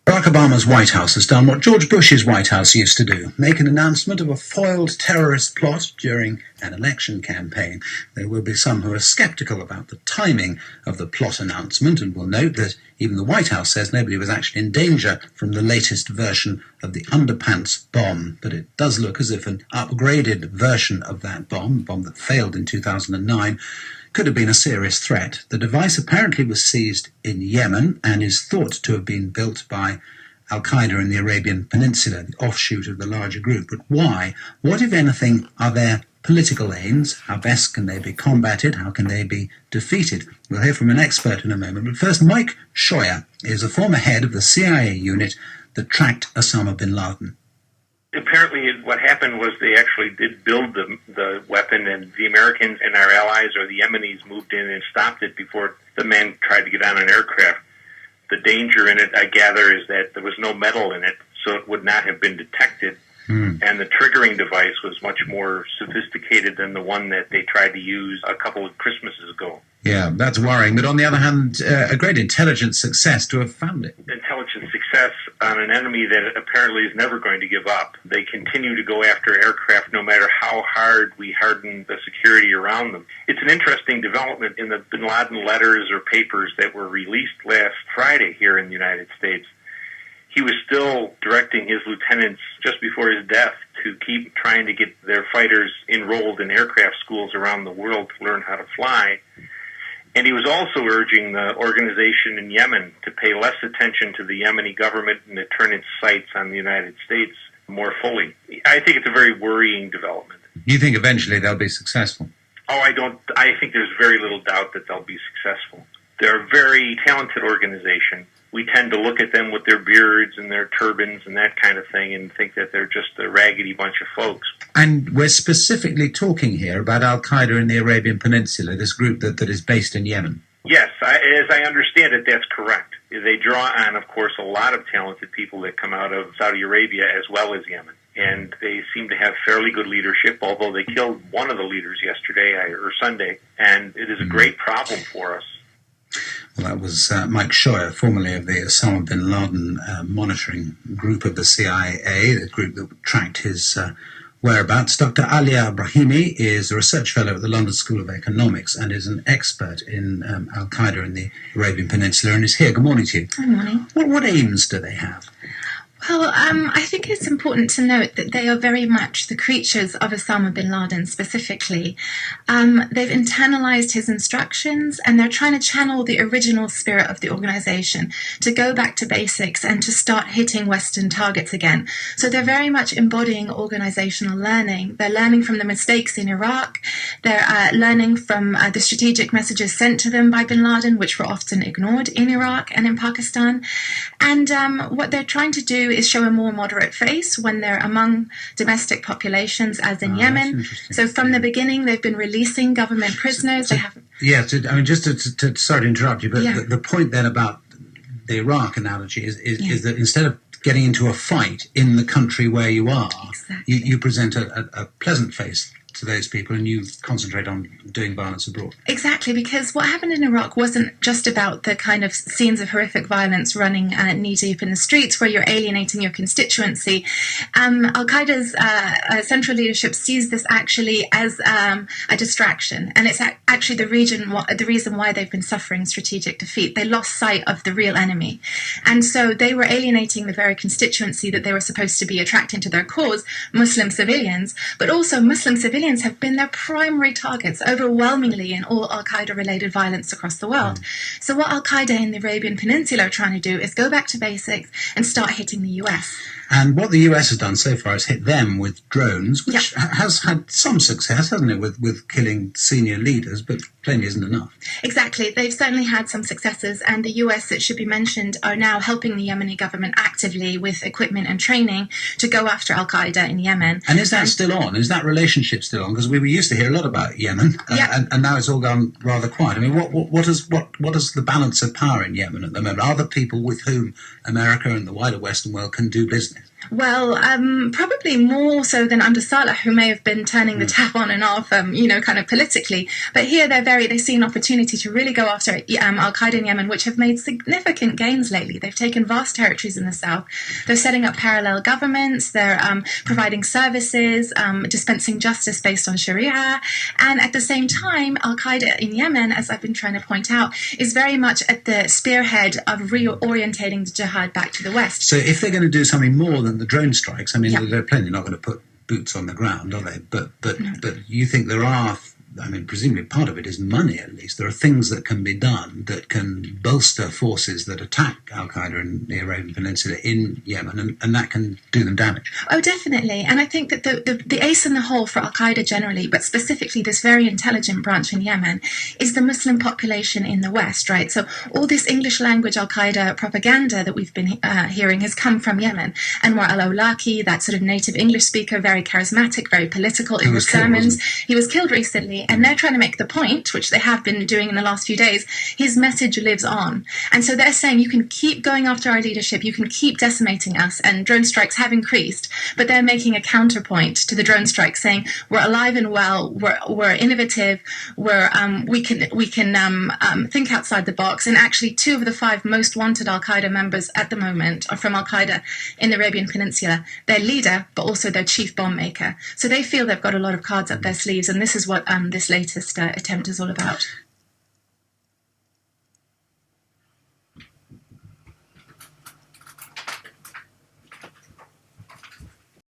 Barack Obama's White House has done what George Bush's White House used to do, make an announcement of a foiled terrorist plot during an election campaign. There will be some who are sceptical about the timing of the plot announcement and will note that even the White House says nobody was actually in danger from the latest version of the underpants bomb. But it does look as if an upgraded version of that bomb that failed in 2009, could have been a serious threat. The device apparently was seized in Yemen and is thought to have been built by Al-Qaeda in the Arabian Peninsula, the offshoot of the larger group. But why? What, if anything, are their political aims? How best can they be combated? How can they be defeated? We'll hear from an expert in a moment. But first, Mike Scheuer is a former head of the CIA unit that tracked Osama bin Laden. Apparently what happened was they actually did build the weapon, and the Americans and our allies or the Yemenis moved in and stopped it before the man tried to get on an aircraft. The danger in it, I gather, is that there was no metal in it, so it would not have been detected. And the triggering device was much more sophisticated than the one that they tried to use a couple of Christmases ago. Yeah, that's worrying. But on the other hand, a great intelligence success to have found it. Intelligence success on an enemy that apparently is never going to give up. They continue to go after aircraft no matter how hard we harden the security around them. It's an interesting development in the bin Laden letters or papers that were released last Friday here in the United States. He was still directing his lieutenants just before his death to keep trying to get their fighters enrolled in aircraft schools around the world to learn how to fly. And he was also urging the organization in Yemen to pay less attention to the Yemeni government and to turn its sights on the United States more fully. I think it's a very worrying development. You think eventually they'll be successful? I think there's very little doubt that they'll be successful. They're a very talented organization. We tend to look at them with their beards and their turbans and that kind of thing and think that they're just a raggedy bunch of folks. And we're specifically talking here about Al-Qaeda in the Arabian Peninsula, this group that is based in Yemen. Yes, as I understand it, that's correct. They draw on, of course, a lot of talented people that come out of Saudi Arabia as well as Yemen. And they seem to have fairly good leadership, although they killed one of the leaders yesterday or Sunday. And it is a great problem for us. Well, that was Mike Scheuer, formerly of the Osama bin Laden monitoring group of the CIA, the group that tracked his whereabouts. Dr. Alia Brahimi is a research fellow at the London School of Economics and is an expert in Al-Qaeda in the Arabian Peninsula and is here. Good morning to you. Good morning. What aims do they have? Well, I think it's important to note that they are very much the creatures of Osama bin Laden specifically. They've internalized his instructions and they're trying to channel the original spirit of the organization to go back to basics and to start hitting Western targets again. So they're very much embodying organizational learning. They're learning from the mistakes in Iraq. They're learning from the strategic messages sent to them by bin Laden, which were often ignored in Iraq and in Pakistan. And what they're trying to do is show a more moderate face when they're among domestic populations, as in Yemen. So from the beginning, they've been releasing government prisoners. Sorry to interrupt you, but the point then about the Iraq analogy is that instead of getting into a fight in the country where you are, you present a pleasant face to those people and you concentrate on doing violence abroad. Exactly, because what happened in Iraq wasn't just about the kind of scenes of horrific violence running knee-deep in the streets where you're alienating your constituency. Al-Qaeda's central leadership sees this actually as a distraction, and it's actually the reason why they've been suffering strategic defeat. They lost sight of the real enemy, and so they were alienating the very constituency that they were supposed to be attracting to their cause, Muslim civilians, but also Muslim civilians have been their primary targets overwhelmingly in all Al-Qaeda-related violence across the world. So what Al-Qaeda in the Arabian Peninsula are trying to do is go back to basics and start hitting the US. And what the US has done so far is hit them with drones, which has had some success, hasn't it, with killing senior leaders, but plainly isn't enough. Exactly. They've certainly had some successes, and the US, it should be mentioned, are now helping the Yemeni government actively with equipment and training to go after Al-Qaeda in Yemen. And is that still on? Is that relationship still on? Because we used to hear a lot about Yemen, and now it's all gone rather quiet. I mean, what is the balance of power in Yemen at the moment? Are there people with whom America and the wider Western world can do business? Well, probably more so than under Saleh, who may have been turning the tap on and off, kind of politically. But here they see an opportunity to really go after Al-Qaeda in Yemen, which have made significant gains lately. They've taken vast territories in the south. They're setting up parallel governments. They're providing services, dispensing justice based on Sharia. And at the same time, Al-Qaeda in Yemen, as I've been trying to point out, is very much at the spearhead of reorientating the jihad back to the west. So if they're going to do something more than the drone strikes, I mean, they're plainly not going to put boots on the ground, are they? But you think there are, I mean, presumably part of it is money, at least. There are things that can be done that can bolster forces that attack Al-Qaeda in the Arabian Peninsula in Yemen, and that can do them damage. Oh, definitely. And I think that the ace in the hole for Al-Qaeda generally, but specifically this very intelligent branch in Yemen, is the Muslim population in the West, right? So all this English language Al-Qaeda propaganda that we've been hearing has come from Yemen. Anwar al-Awlaki, that sort of native English speaker, very charismatic, very political in his sermons. He was killed recently. And they're trying to make the point, which they have been doing in the last few days, his message lives on. And so they're saying you can keep going after our leadership, you can keep decimating us, and drone strikes have increased. But they're making a counterpoint to the drone strikes, saying we're alive and well, we're innovative, we can think outside the box. And actually 2 of the 5 most wanted Al-Qaeda members at the moment are from Al-Qaeda in the Arabian Peninsula. Their leader, but also their chief bomb maker. So they feel they've got a lot of cards up their sleeves, and this is what this latest attempt is all about.